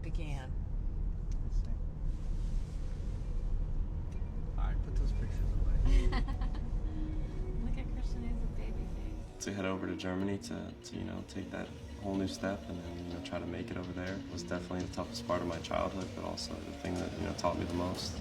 began. All right, put those pictures away. Look at Christian, he has a baby face. To head over to Germany to take that whole new step and then try to make it over there was definitely the toughest part of my childhood, but also the thing that taught me the most.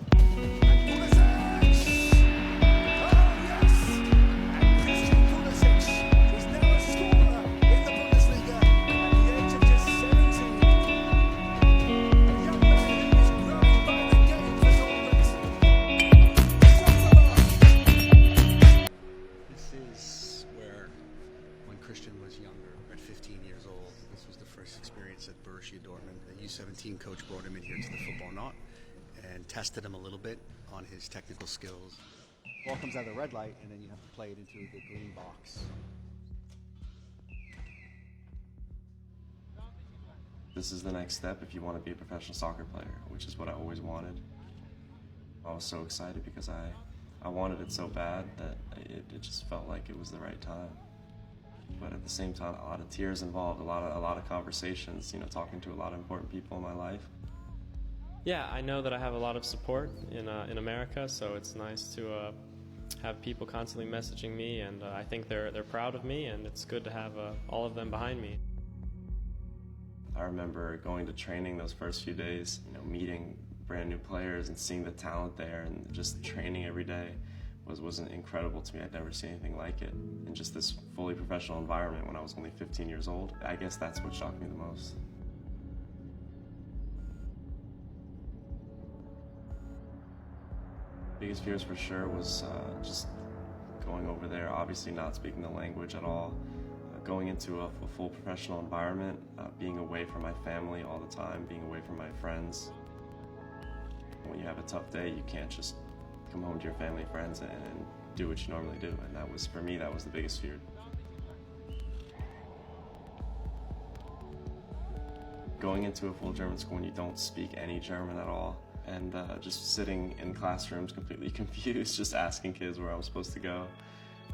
Christian was younger, at 15 years old. This was the first experience at Borussia Dortmund. The U17 coach brought him in here to the football knot and tested him a little bit on his technical skills. Ball comes out of the red light, and then you have to play it into the green box. This is the next step if you want to be a professional soccer player, which is what I always wanted. I was so excited because I wanted it so bad that it just felt like it was the right time. But at the same time, a lot of tears involved, a lot of conversations, talking to a lot of important people in my life. Yeah, I know that I have a lot of support in America, so it's nice to have people constantly messaging me, and I think they're proud of me, and it's good to have all of them behind me. I remember going to training those first few days, meeting brand new players and seeing the talent there, and just training every day was incredible to me. I'd never seen anything like it in just this fully professional environment when I was only 15 years old. I guess that's what shocked me the most. Biggest fears for sure was just going over there, obviously not speaking the language at all, going into a full professional environment, being away from my family all the time, being away from my friends. When you have a tough day, you can't just come home to your family and friends and do what you normally do, and that was, for me, that was the biggest fear. Going into a full German school when you don't speak any German at all, and just sitting in classrooms completely confused, just asking kids where I was supposed to go.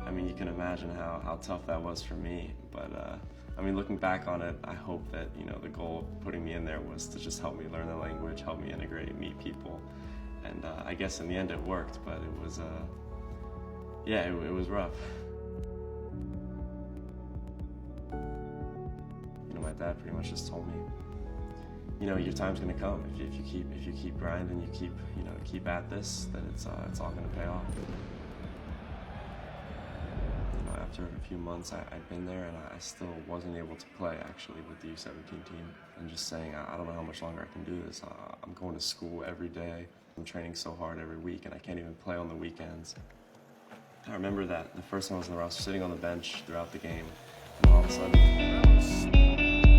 I mean, you can imagine how tough that was for me, but I mean, looking back on it, I hope that, the goal of putting me in there was to just help me learn the language, help me integrate, meet people. And I guess in the end it worked, but it was, yeah, it was rough. My dad pretty much just told me, your time's gonna come. If you keep grinding, you keep at this, then it's all gonna pay off. After a few months, I'd been there, and I still wasn't able to play, actually, with the U17 team. And just saying, I don't know how much longer I can do this. I'm going to school every day. I'm training so hard every week, and I can't even play on the weekends. I remember that the first time I was in the row, sitting on the bench throughout the game, and all of a sudden,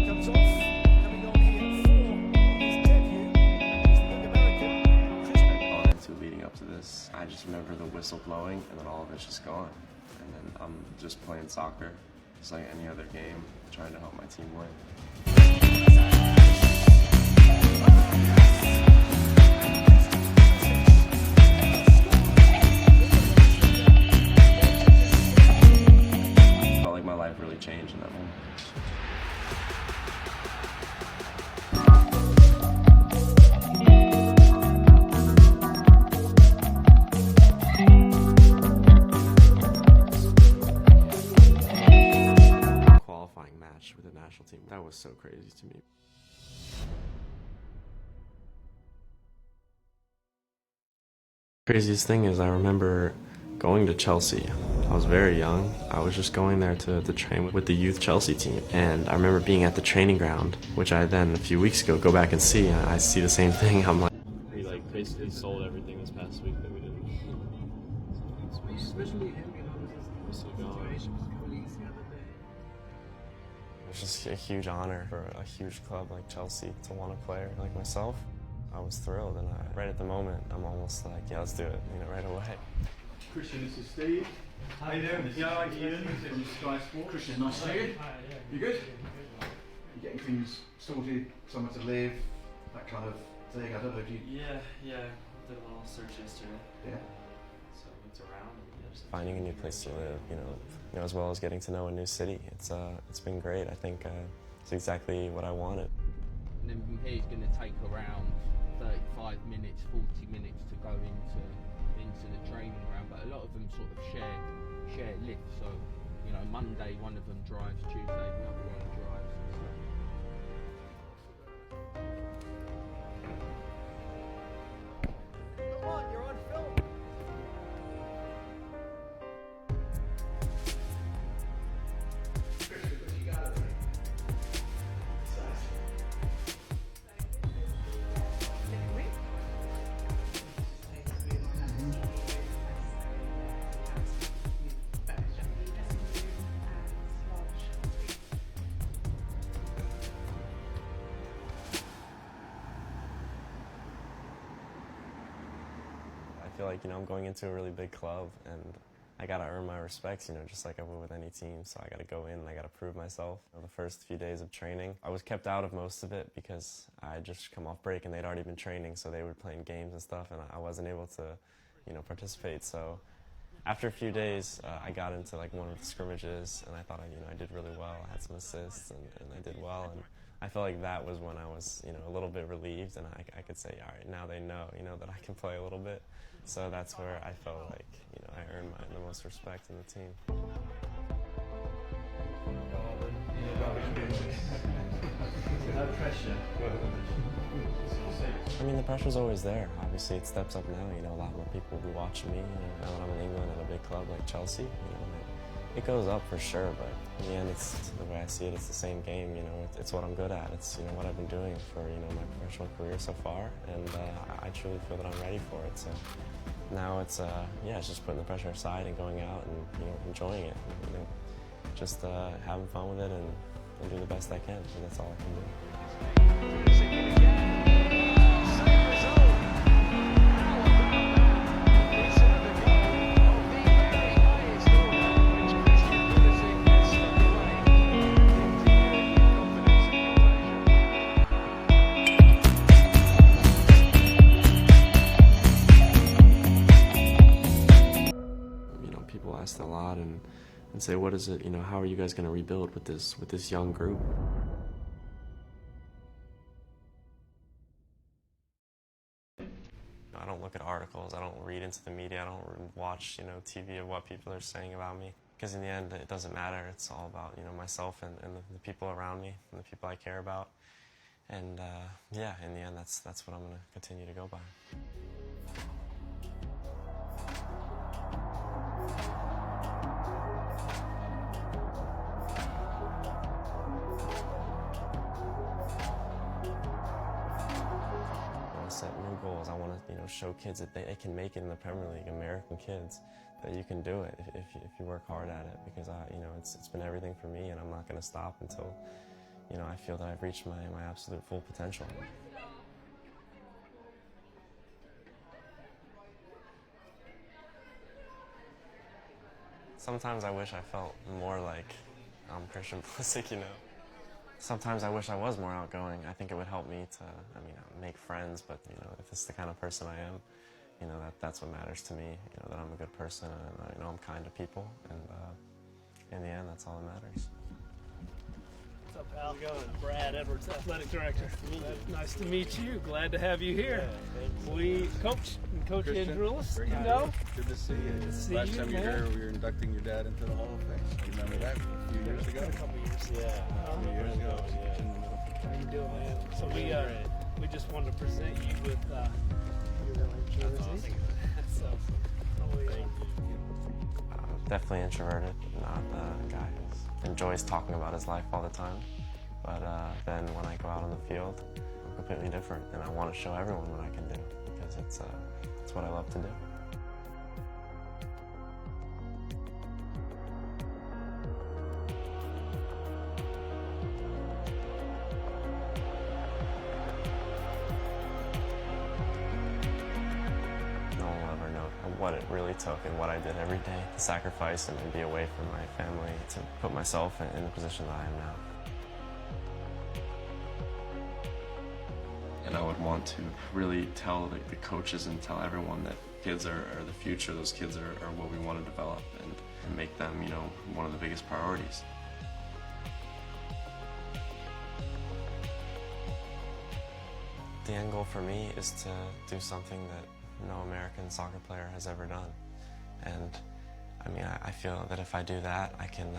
comes off, coming on here for his debut. He's the American. On into leading up to this, I just remember the whistle blowing, and then all of it's just gone. And then I'm just playing soccer, just like any other game, trying to help my team win. Felt like my life really changed in that moment. Match with the national team. That was so crazy to me. Craziest thing is I remember going to Chelsea. I was very young. I was just going there to train with the youth Chelsea team. And I remember being at the training ground, which I then a few weeks ago go back and see, and I see the same thing. I'm like, we basically sold everything this past week that we didn't. Especially him, It's just a huge honor for a huge club like Chelsea to want a player like myself. I was thrilled, and right at the moment, I'm almost like, yeah, let's do it, right away. Christian, this is Steve. How you doing? Yeah, Ian from Sky Sports. Christian, nice to see you. You good? You getting things sorted, somewhere to live, that kind of thing? I don't know if you... Yeah, did a little search yesterday. Yeah. So I looked around. Finding a new place to live, as well as getting to know a new city. It's been great. I think it's exactly what I wanted. then from here it's going to take around 35 minutes, 40 minutes to go into the training ground. But a lot of them sort of share lifts. So, you know, Monday one of them drives, Tuesday the other one drives and stuff. Come on, you're on film. I feel like, I'm going into a really big club, and I gotta earn my respects, just like I would with any team. So I gotta go in and I gotta prove myself. The first few days of training, I was kept out of most of it because I had just come off break and they'd already been training, so they were playing games and stuff, and I wasn't able to, participate. So after a few days, I got into like one of the scrimmages, and I thought I did really well. I had some assists, and I did well, and I felt like that was when I was, a little bit relieved, and I could say, all right, now they know, that I can play a little bit. So that's where I felt like, I earned the most respect in the team. No pressure. I mean, the pressure's always there. Obviously, it steps up now. A lot more people will be watching me. Now that I'm in England at a big club like Chelsea, it goes up for sure. But in the end, it's the way I see it. It's the same game. It's what I'm good at. It's what I've been doing for my professional career so far, and I truly feel that I'm ready for it. So now it's it's just putting the pressure aside and going out and enjoying it. Just having fun with it and do the best I can. And that's all I can do. People ask a lot and say, what is it, how are you guys going to rebuild with this young group? I don't look at articles, I don't read into the media, I don't watch, TV of what people are saying about me. Because in the end, it doesn't matter. It's all about, myself and the people around me and the people I care about. And in the end, that's what I'm going to continue to go by. Set new goals. I want to, show kids that they can make it in the Premier League, American kids, that you can do it if you work hard at it. Because it's been everything for me, and I'm not going to stop until, I feel that I've reached my absolute full potential. Sometimes I wish I felt more like Christian pulisic, Sometimes I wish I was more outgoing. I think it would help me to, make friends, but, if it's the kind of person I am, that's what matters to me, that I'm a good person and, I'm kind to people, and in the end, that's all that matters. What's up, pal? How's it going? Brad Edwards, Athletic Director. Nice to meet you. Glad to have you here. We Coach Christian, Andrulis, Good to see you. Good to see Last you, time you were man. here, we were inducting your dad into the Hall of Fame. You remember that? A few years ago? A couple years. Yeah. A few years ago. How you doing, man? So we just wanted to present you with your jersey. So, Definitely introverted, not a guy who enjoys talking about his life all the time. But then when I go out on the field, I'm completely different, and I want to show everyone what I can do because it's what I love to do. No one will ever know what it really took and what I did every day to sacrifice and be away from my family to put myself in the position that I am now. And I would want to really tell the coaches and tell everyone that kids are the future. Those kids are what we want to develop and make them, one of the biggest priorities. The end goal for me is to do something that no American soccer player has ever done. And I mean, I feel that if I do that, I can,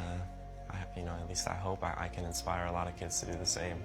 at least I hope I can inspire a lot of kids to do the same.